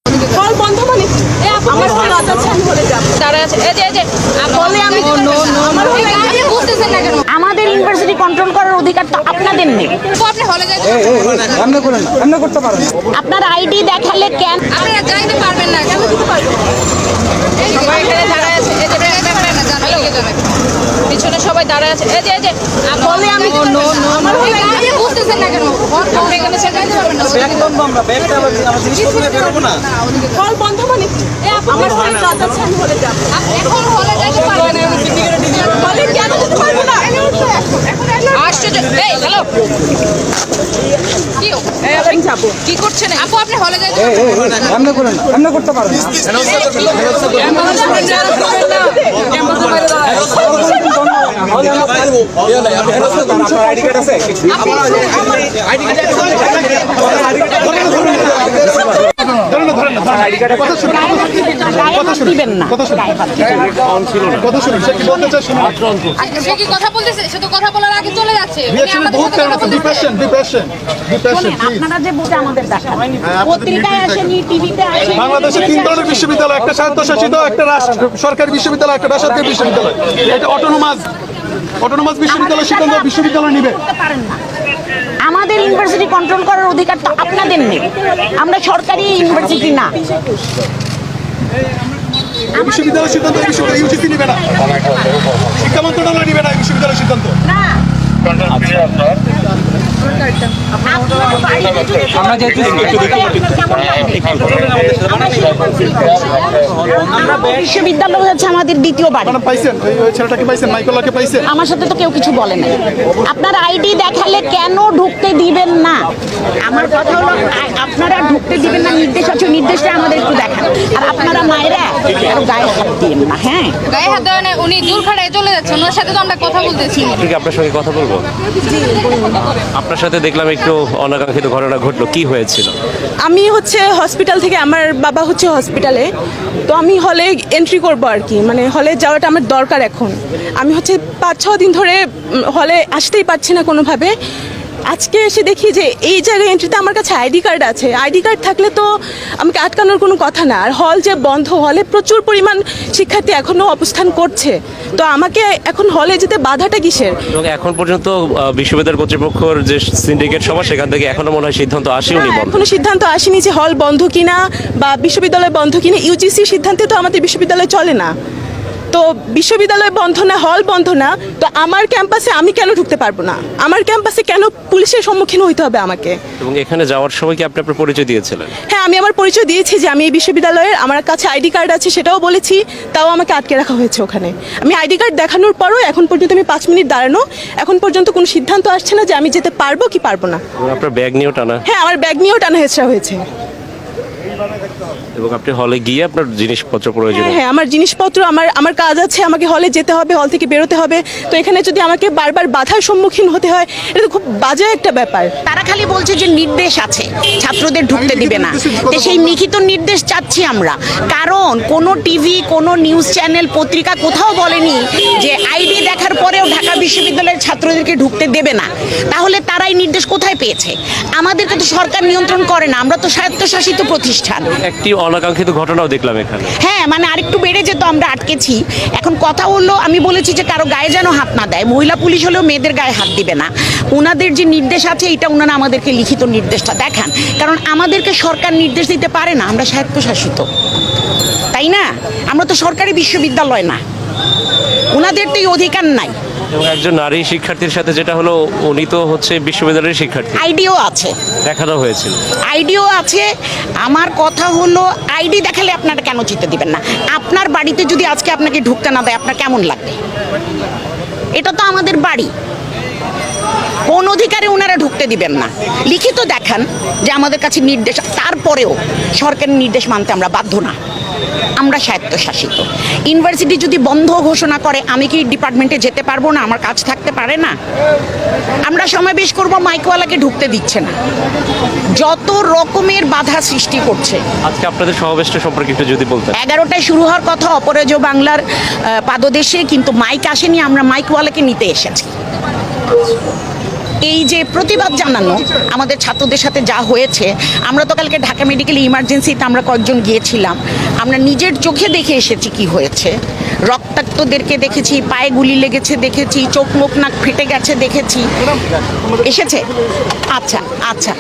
Call বন্ধ মানে আমার হল আছে আমি বলে যাব তারা আছে এই যে বলে আমি আমার হল বুঝতেছেন না কেন আমাদের ইউনিভার্সিটি কন্ট্রোল করার অধিকার তো আপনাদের নেই। তো আপনি হলে যাইতে এমনি করেন না, এমনি করতে পারেন। আপনার আইডি দেখালে কেন আপনারা যাইতে পারবেন না কেন দিতে পারবেন এই সবাই এখানে দাঁড়ায় আছে এই যে ব্যাপারে না জানাই জানাই পিছনে সবাই দাঁড়ায় আছে এই যে বলে আমি আমার হল বুঝতেছেন না কেন এখানে সে যাইতে পারবেন না ব্যাগ বন্ধ, আমরা ব্যাগটা আবার আমার জিনিসপত্র নিয়ে বেরোবো না। কল বন্ধ মানে আমার হল আছে আমি বলে যাব এখন হলে যাইতে পারবেন না বলে কেন দিতে পারবো না এখন আশ্চর্য এই হ্যালো কি এই যাবো কি করছেন আপু আপনি হলে যাইতে এমনি করেন না, এমনি করতে পারেন না। দিবেন না। সে কি কথা বলতেছে সে তো কথা বলার আগে চলে যাচ্ছে আপনারা যে বুঝে আমাদের দেখা পত্রিকায় আসেনি, টিভিতে আসেনি। বাংলাদেশে 3 ধরনের বিশ্ববিদ্যালয়, একটা স্বায়ত্তশাসিত, একটা সরকারি বিশ্ববিদ্যালয়, একটা বেসরকারি বিশ্ববিদ্যালয়। এটা অটোনোমাস বিশ্ববিদ্যালয় সিদ্ধান্ত বিশ্ববিদ্যালয় নিবে। পারেন না। আমাদের ইউনিভার্সিটি কন্ট্রোল করার অধিকার তো আপনাদের নেই। আমরা সরকারি ইউনিভার্সিটি না। বিশ্ববিদ্যালয় সিদ্ধান্ত ইউজিসি নিবে না, শিক্ষা মন্ত্রণালয় নিবে না এই বিশ্ববিদ্যালয় সিদ্ধান্ত। না। আমরা বিশ্ববিদ্যালয় হচ্ছে আমাদের দ্বিতীয় বাড়ি। পাইছেন ওই ছেলেটাকে পাইছেন, মাইকেলকে পাইছেন? আমার সাথে তো কেউ কিছু বলে নাই। আপনার আইডি দেখালে কেন ঢুকতে দিবেন না? আমার কথা হলো আপনারা ঢুকতে দিবেন না, নির্দেশ আছে, নির্দেশটা আমাদের একটু দেখান। আর আপনারা মায়েরা আর গায়ে হাত দিন না। হ্যাঁ, গায়ে হাত দেওয়া না, উনি জোর খাটায় চলে যাচ্ছেন, ওনার সাথে তো আমরা কথা বলতেছি। আপনার সঙ্গে কথা বলবো। আপনার সাথে দেখলাম একটু অনাকাঙ্ক্ষিত ঘটনা ঘটলো, কি হয়েছিল? আমি হচ্ছে হসপিটাল থেকে, আমার বাবা হচ্ছে হসপিটালে, তো আমি হলে এন্ট্রি করবো আর কি, মানে হলে যাওয়াটা আমার দরকার এখন। আমি হচ্ছে 5-6 দিন ধরে হলে আসতেই পারছি না কোনোভাবে। আজকে এসে দেখি যে এই জায়গায় এন্ট্রিতে আমার কাছে আইডি কার্ড আছে। আইডি কার্ড থাকলে তো আমাকে আটকানোর কোনো কথা না। আর হল যে বন্ধ, হলে প্রচুর পরিমাণ শিক্ষার্থী এখনও অবস্থান করছে, তো আমাকে এখন হলে যেতে বাধাটা কিসের? এবং এখন পর্যন্ত বিশ্ববিদ্যালয় কর্তৃপক্ষের যে সিন্ডিকেট সভা, সেখান থেকে এখনো মনে হয় সিদ্ধান্ত আসেনি। এখনো সিদ্ধান্ত আসেনি যে হল বন্ধ কিনা বা বিশ্ববিদ্যালয় বন্ধ কিনা। ইউজিসির সিদ্ধান্তে তো আমাদের বিশ্ববিদ্যালয় চলে না। তো বিশ্ববিদ্যালয় বন্ধ না, হল বন্ধ না, তো আমার ক্যাম্পাসে আমি কেন ঢুকতে পারবো না? আমার ক্যাম্পাসে কেন পুলিশের সম্মুখীন হইতে হবে আমাকে? এবং এখানে যাওয়ার সময় কি আপনি আপনার পরিচয় দিয়েছিলেন? হ্যাঁ, আমি আমার পরিচয় দিয়েছি যে আমি এই বিশ্ববিদ্যালয়ের, আমার কাছে আইডি কার্ড আছে, সেটাও বলেছি। তাও আমাকে আটকে রাখা হয়েছে ওখানে। আমি আইডি কার্ড দেখানোর পরও এখন পর্যন্ত আমি 5 মিনিট দাঁড়ানো, এখন পর্যন্ত কোনো সিদ্ধান্ত আসছে না যে আমি যেতে পারবো কি পারবো না। এবং আপনার ব্যাগ নিয়েও টানা? হ্যাঁ, আমার ব্যাগ নিয়েও টানা হেঁচড়া হয়েছে। এবং আপনি হলে গিয়ে আপনার জিনিসপত্র প্রয়োজন? হ্যাঁ, আমার জিনিসপত্র, আমার কাজ আছে, আমাকে হলে যেতে হবে, হল থেকে বেরোতে হবে। তো এখানে যদি আমাকে বারবার বাধার সম্মুখীন হতে হয়, এটা তো খুব বাজে একটা ব্যাপার। তারা খালি বলছে যে নির্দেশ আছে, ছাত্রদের ঢুকতে দিবে না। তো সেই লিখিত নির্দেশ চাচ্ছি আমরা, কারণ কোনো টিভি, কোনো নিউজ চ্যানেল, পত্রিকা কোথাও বলেনি যে আইডি দেখার পরেও ঢাকা বিশ্ববিদ্যালয়ের ছাত্রদেরকে ঢুকতে দেবে না। তাহলে তারা এই নির্দেশ কোথায় পেয়েছে? আমাদেরকে তো সরকার নিয়ন্ত্রণ করে না, আমরা তো স্বায়ত্তশাসিত প্রতিষ্ঠান। একটি অনাকাঙ্ক্ষিত ঘটনাও দেখলাম এখানে। হ্যাঁ, মানে আরেকটু বেড়ে যেত, আমরা আটকেছি। এখন কথা হলো, আমি বলেছি যে কারো গায়ে যেন হাত না দেয়। মহিলা পুলিশ হলেও মেয়েদের গায়ে হাত দিবে না। ওনাদের যে নির্দেশ আছে, এটা ওনারা আমাদেরকে লিখিত নির্দেশটা দেখান, কারণ আমাদেরকে সরকার নির্দেশ দিতে পারে না, আমরা স্বায়ত্তশাসিত, তাই না? আমরা তো সরকারি বিশ্ববিদ্যালয় না, ওনাদের তো এই অধিকার নাই। এবং একজন নারী শিক্ষার্থীর সাথে যেটা হলো, উনি তো হচ্ছে বিশ্ববিদ্যালয়ের শিক্ষার্থী, আইডিও আছে, দেখানো হয়েছিল। আইডিও আছে। আমার কথা হলো, আইডি দেখালে আপনারা কেন যেতে দিবেন না? আপনার বাড়িতে যদি আজকে আপনাকে ঢুকতে না দেয়, আপনার কেমন লাগবে? এটা তো আমাদের বাড়ি, কোন অধিকারে ওনারা ঢুকতে দিবেন না? লিখিত দেখান যে আমাদের কাছে নির্দেশ, তারপরেও সরকারের নির্দেশ মানতে আমরা বাধ্য না, আমরা স্বায়ত্তশাসিত। ইউনিভার্সিটি যদি বন্ধ ঘোষণা করে, আমি কি ডিপার্টমেন্টে যেতে পারবো না? আমার কাজ থাকতে পারে না? আমরা সমাবেশ করবো, মাইকওয়ালাকে ঢুকতে দিচ্ছে না, যত রকমের বাধা সৃষ্টি করছে। আজকে আপনাদের সমাবেশটা সম্পর্কে একটু যদি বলতেন। 11টায় শুরু হওয়ার কথা অপরাজয় বাংলার পাদদেশে, কিন্তু মাইক আসেনি, আমরা মাইকওয়ালাকে নিতে এসেছি। এই যে প্রতিবাদ জানানো আমাদের ছাত্রদের সাথে যা হয়েছে, আমরা তো কালকে ঢাকা মেডিকেল ইমার্জেন্সিতে আমরা কয়েকজন গিয়েছিলাম, আমরা নিজের চোখে দেখে এসেছি কি হয়েছে। রক্তাক্তদেরকে দেখেছি, পায়ে গুলি লেগেছে দেখেছি, চোখ মুখ নাক ফেটে গেছে দেখেছি। এসেছে? আচ্ছা আচ্ছা।